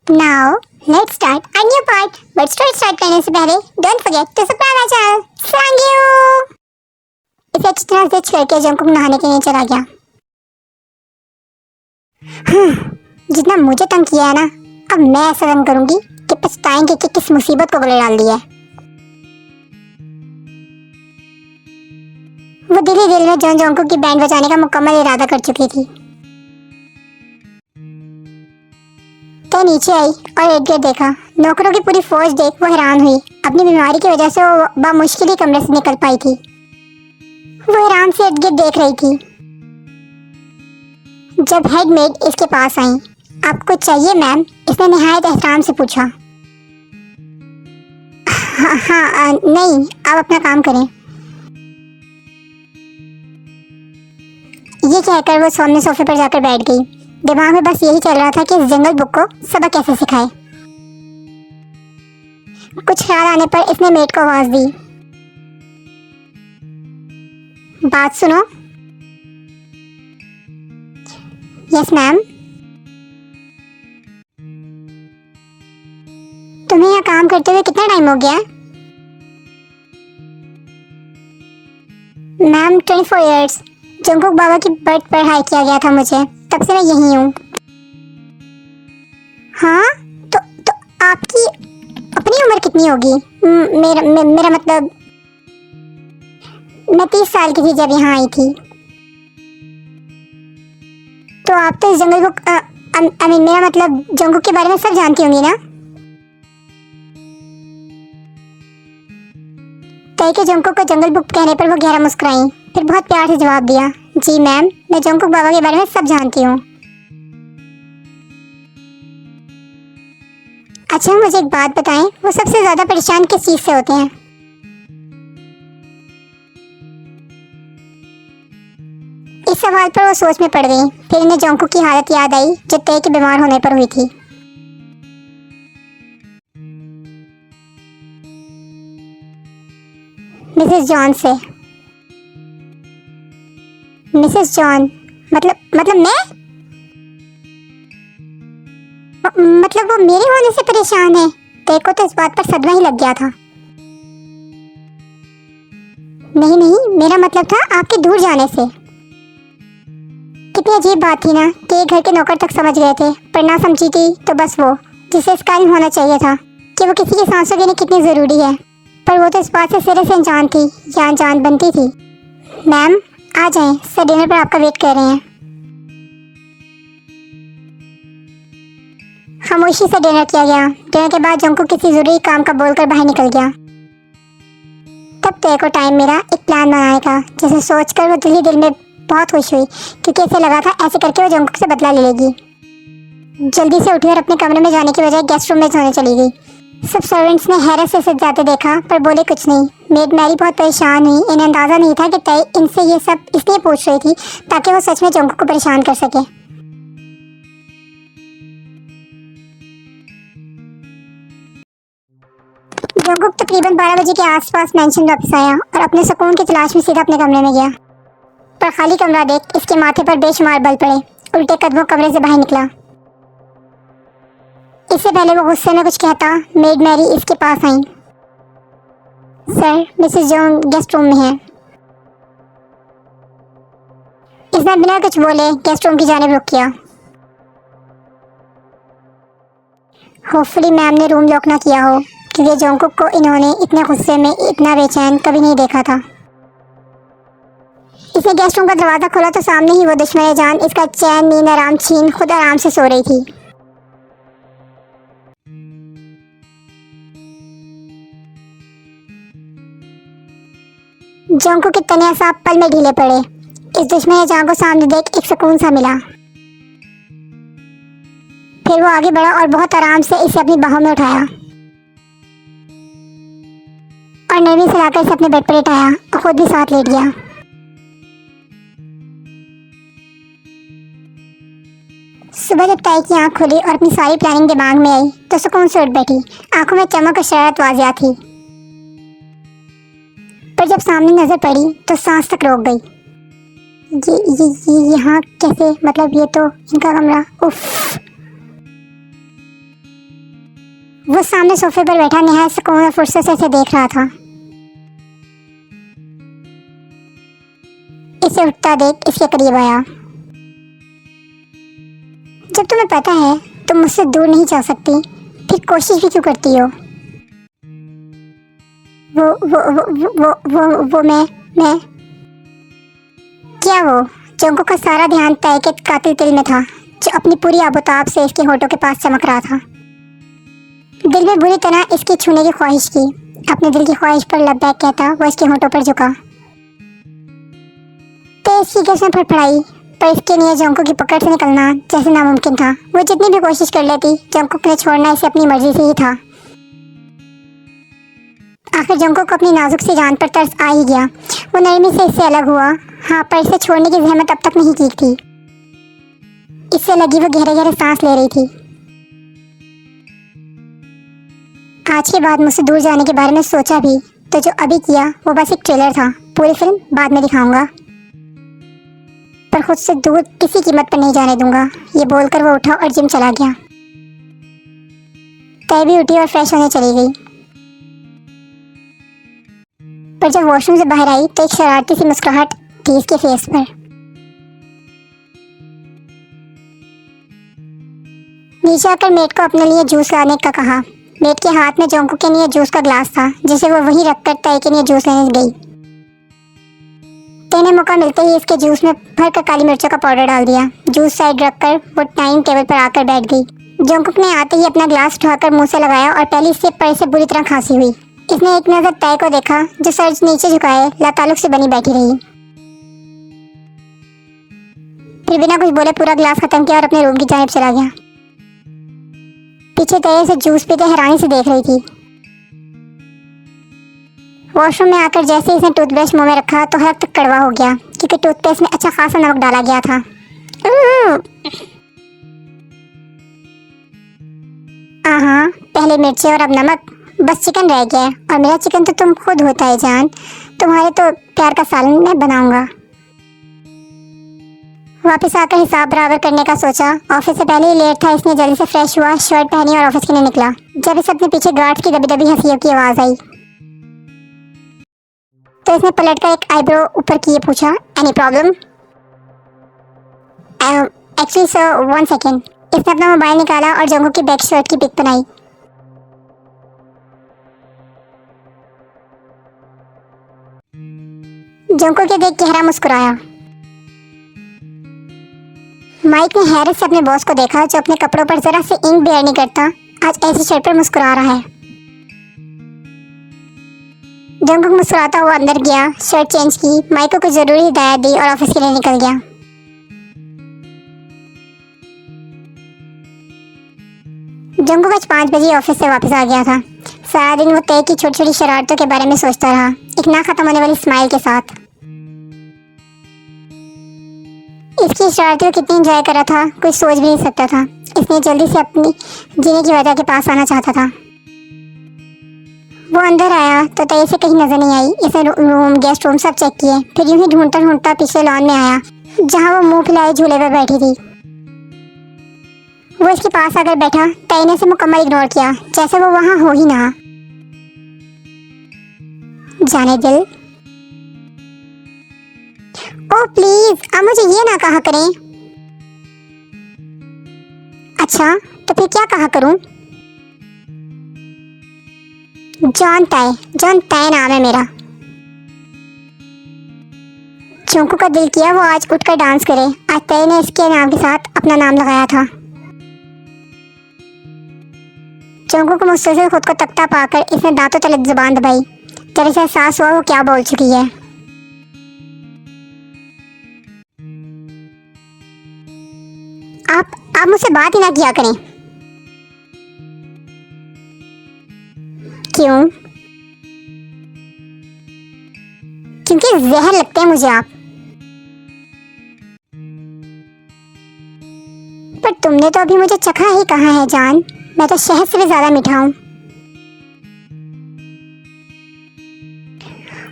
Now, let's start a new part. But story start करने से पहले don't forget to subscribe our channel. Thank you. इसे अच्छी तरह से करके जंकुक नहाने के लिए चला गया। जितना मुझे तंग किया है ना, अब मैं ऐसा तंग करूंगी कि पछताएंगे कि किस मुसीबत को गले डाल दिया है। वो दिल ही दिल में जंकुक की बैंड बजाने का मुकम्मल इरादा कर चुकी थी। तो नीचे आई और एडगर देखा। नौकरों की पूरी फौज देख वो हैरान हुई। अपनी बीमारी की वजह से वो बामुश्किल ही कमरे से निकल पाई थी। वो हैरान से एडगर देख रही थी। जब हेडमेड इसके पास आई, आपको चाहिए मैम? इसने निहायत एहतराम से पूछा। हाँ, नहीं, आप अपना काम करें। ये कहकर वो सामने सोफे पर जाकर बैठ गई। दिमाग में बस यही चल रहा था कि इस जंगल बुक को सबक कैसे सिखाए। कुछ ख्याल आने पर इसने मेड को आवाज दी। बात सुनो। Yes ma'am. तुम्हें यहाँ काम करते हुए कितना टाइम हो गया? Ma'am 24 years. जंकुक बाबा की बर्थ पर हाई किया गया था मुझे, तब से मैं यही हूँ। हाँ, तो आपकी अपनी उम्र कितनी होगी? मेरा मतलब मैं 30 साल की थी जब यहाँ आई थी। तो आप तो इस जंगल को मेरा मतलब जंगल के बारे में सब जानती होंगी ना? तय के जंकुक को जंगल बुक कहने पर वो गहरा मुस्कुराई, फिर बहुत प्यार से जवाब दिया, जी मैम, मैं जंकुक बाबा के बारे में सब जानती हूँ। अच्छा, मुझे एक बात बताएं, वो सबसे ज्यादा परेशान किस चीज से होते हैं? इस सवाल पर वो सोच में पड़ गई। फिर इन्हें जंकुक की हालत याद आई जो तय के बीमार होने पर हुई थी। मिसेस जॉन से। मिसेस जॉन मतलब मैं? मतलब वो मेरे होने से परेशान है? तय को तो इस बात पर सदमा ही लग गया था। नहीं, मेरा मतलब था आपके दूर जाने से। कितनी अजीब बात थी ना कि घर के नौकर तक समझ गए थे, पर ना समझी थी तो बस वो, जिसे इसका इल्म होना चाहिए था कि वो किसी की सांसों लेनी कितनी जरूरी है, पर वो तो इस बात से सिरे से अनजान थी या अनजान बनती थी। मैम आ जाएं, सर डिनर पर आपका वेट कर रहे हैं। खामोशी से डिनर किया गया। डिनर के बाद जंकुक किसी जरूरी काम का बोलकर बाहर निकल गया। तब तय को टाइम मिला एक प्लान बनाने का, जिसे सोचकर वो दिल ही दिल में बहुत खुश हुई, क्योंकि इसे लगा था ऐसे करके वो जंकुक से बदला ले लेगी। जल्दी से उठी और अपने कमरे में जाने की बजाय गेस्ट रूम में सोने चली गई। सब सर्वेंट्स ने हैरत से इसे जाते देखा, पर बोले कुछ नहीं। मेड मैरी बहुत परेशान हुई। इन्हें अंदाजा नहीं था कि तय इनसे ये सब इसलिए पूछ रही थी ताकि वो सच में जंकुक को परेशान कर सके। जंकुक तकरीबन 12 बजे के आसपास मेंशन वापस आया और अपने सुकून की तलाश में सीधा अपने कमरे में गया, पर खाली कमरा देख इसके माथे पर बेशुमार बल पड़े। उल्टे कदमों कमरे से बाहर निकला। इससे पहले वो गुस्से में कुछ कहता, मेड मैरी इसके पास आई। Sir, Mrs John guest room में है। इसने बिना कुछ बोले गेस्ट रूम की जानिब रुख किया। होपफुली मैम ने रूम लॉक ना किया हो, क्योंकि जंकुक को इन्होंने इतने गुस्से में इतना बेचैन कभी नहीं देखा था। इसने गेस्ट रूम का दरवाजा खोला तो सामने ही वो दुश्मन जान इसका चैन नींद आराम छीन खुद आराम से सो रही थी। जंकुक के तने असाब पल में ढीले पड़े। इस दुश्मन जान को सामने देख एक सुकून सा मिला। फिर वो आगे बढ़ा और बहुत आराम से इसे अपनी बाहों में उठाया और नरमी से लाकर इसे अपने बेड पर लेटाया और खुद भी साथ लेट गया। सुबह जब तय की आंख खुली और अपनी सारी प्लानिंग दिमाग में आई तो सुकून से उठ बैठी। आंखों में चमक और शरारत वाजिया थी, पर जब सामने नजर पड़ी तो सांस तक रोक गई। ये यहाँ कैसे? मतलब ये तो इनका कमरा। उफ। वो सामने सोफे पर बैठा निहायत सुकून और फुर्सत से इसे देख रहा था। इसे उठता देख इसके करीब आया। जब तुम्हें पता है तुम मुझसे दूर नहीं जा सकती, फिर कोशिश भी क्यों करती हो? वो मैं क्या वो? जोंको का सारा ध्यान तय के कातिल तिल में था, जो अपनी पूरी आबोताब से इसके होठों के पास चमक रहा था। दिल में बुरी तरह इसकी छूने की ख्वाहिश की। अपने दिल की ख्वाहिश पर लब्बैक कहता वो इसके होठों पर झुका। तेज की गज में फड़फड़ाई, पर इसके लिए जोंको की पकड़ से निकलना जैसे नामुमकिन था। वो जितनी भी कोशिश कर लेती, जोंको ने छोड़ना इसे अपनी मर्जी से ही था। आखिर जोंको को अपनी नाजुक सी जान पर तरस आ ही गया। वो नरमी से इससे अलग हुआ। हाँ, पर इसे छोड़ने की जहमत अब तक नहीं की थी। इससे लगी वो गहरे गहरे सांस ले रही थी। आज के बाद मुझसे दूर जाने के बारे में सोचा भी तो जो अभी किया वो बस एक ट्रेलर था। पूरी फिल्म बाद में दिखाऊंगा, पर खुद से दूर किसी कीमत पर नहीं जाने दूंगा। ये बोलकर वो उठा और जिम चला गया। तय भी उठी और फ्रेश होने चली गई। पर जब वॉशरूम से बाहर आई तो एक शरारती सी मुस्कुराहट थी इसके फेस पर। नीचे आकर मेट को अपने लिए जूस लाने का कहा। मेट के हाथ में जोंको के लिए जूस का ग्लास था, जिसे वो वहीं रखकर तय के लिए जूस लेने गई। तय ने मौका मिलते ही इसके जूस में भरकर काली मिर्चों का पाउडर डाल दिया। जूस साइड रखकर वो टाइम टेबल पर आकर बैठ गई। जोंकुक ने आते ही अपना ग्लास उठाकर मुंह से लगाया और पहली सिप पर इसे बुरी तरह खांसी हुई। इसने एक नजर तय को देखा, जो सर नीचे झुकाए लाताल्लुक से बनी बैठी रही। फिर बिना कुछ बोले पूरा ग्लास खत्म किया और अपने रूम की जानिब चला गया। पीछे तय से जूस पीते हैरानी से देख रही थी। वॉशरूम में आकर जैसे ही इसने टूथब्रश मुंह में रखा तो हल्का कड़वा हो गया, क्योंकि टूथपेस्ट में अच्छा खासा नमक डाला गया था। हाँ, पहले मिर्ची और अब नमक, बस चिकन रह गया। और मेरा चिकन तो तुम खुद होता है जान, तुम्हारे तो प्यार का सालन मैं बनाऊंगा। वापस आकर हिसाब बराबर करने का सोचा। ऑफिस से पहले ही लेट था, इसने जल्दी से फ्रेश हुआ, शर्ट पहनी और ऑफिस के लिए निकला। जब इसे अपने पीछे गार्ड्स की दबी दबी हंसियों की आवाज आई तो इसने पलटकर एक आईब्रो ऊपर किए पूछा, any problem? Actually sir, 1 second. इसने अपना मोबाइल निकाला और जोंको की बैक शर्ट की पिक बनाई। जोंको के देख गहरा मुस्कुराया। माइक ने हैरत से अपने बॉस को देखा, जो अपने कपड़ों पर जरा से इंक बेयर नहीं करता, आज ऐसी शर्ट पर मुस्कुरा रहा है। जोंकुक मुस्कुराता हुआ अंदर गया, शर्ट चेंज की, माइक को कुछ जरूरी हिदायत दी और ऑफिस के लिए निकल गया। जोंकुक आज 5 बजे ऑफिस से वापस आ गया था। सारा दिन वो तय की छोटी छोटी शरारतों के बारे में सोचता रहा, एक ना खत्म होने वाली स्माइल के साथ। इसकी शरारतों को कितनी एंजॉय कर रहा था, कुछ सोच भी नहीं सकता था। इसने जल्दी से अपनी जीने की वजह के पास आना चाहता था। वो अंदर आया तो तय से कहीं नजर नहीं आई। इसने रूम, गेस्ट रूम सब चेक किए, फिर यूं ही ढूंढता ढूंढता पिछले लॉन में आया, जहां वो मुंह फुलाए झूले पर बैठी थी। वो इसके पास आकर बैठा। तय ने उसे मुकम्मल इग्नोर किया, जैसे वो वहां हो ही ना। जाने दिल। ओह प्लीज, अब मुझे ये ना कहा करें। अच्छा, तो फिर क्या कहा करूं? जॉन तय नाम है मेरा। जोंको का दिल किया वो आज उठकर डांस करे। आज तय ने इसके नाम के साथ अपना नाम लगाया था। जोंको को मुस्तिल खुद को तख्ता पाकर इसने दांतों तले जुबान दबाई। जब इसे एहसास हुआ वो क्या बोल चुकी है। आप मुझसे बात ही ना किया करें। क्यों? क्योंकि जहर लगते हैं मुझे आप। पर तुमने तो अभी मुझे चखा ही कहा है जान, मैं तो शहद से भी ज्यादा मीठा हूं।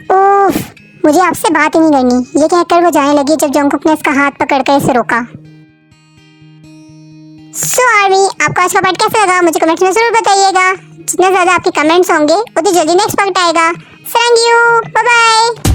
उफ, मुझे आपसे बात ही नहीं करनी, ये कहकर वो जाने लगी जब जोंकुक ने इसका हाथ पकड़कर इसे रोका। सो आर्मी, आपको आज का पार्ट कैसा लगा मुझे कमेंट्स में जरूर बताइएगा। जितने ज़्यादा आपके कमेंट्स होंगे उतनी जल्दी नेक्स्ट पार्ट आएगा। Thank you, bye bye.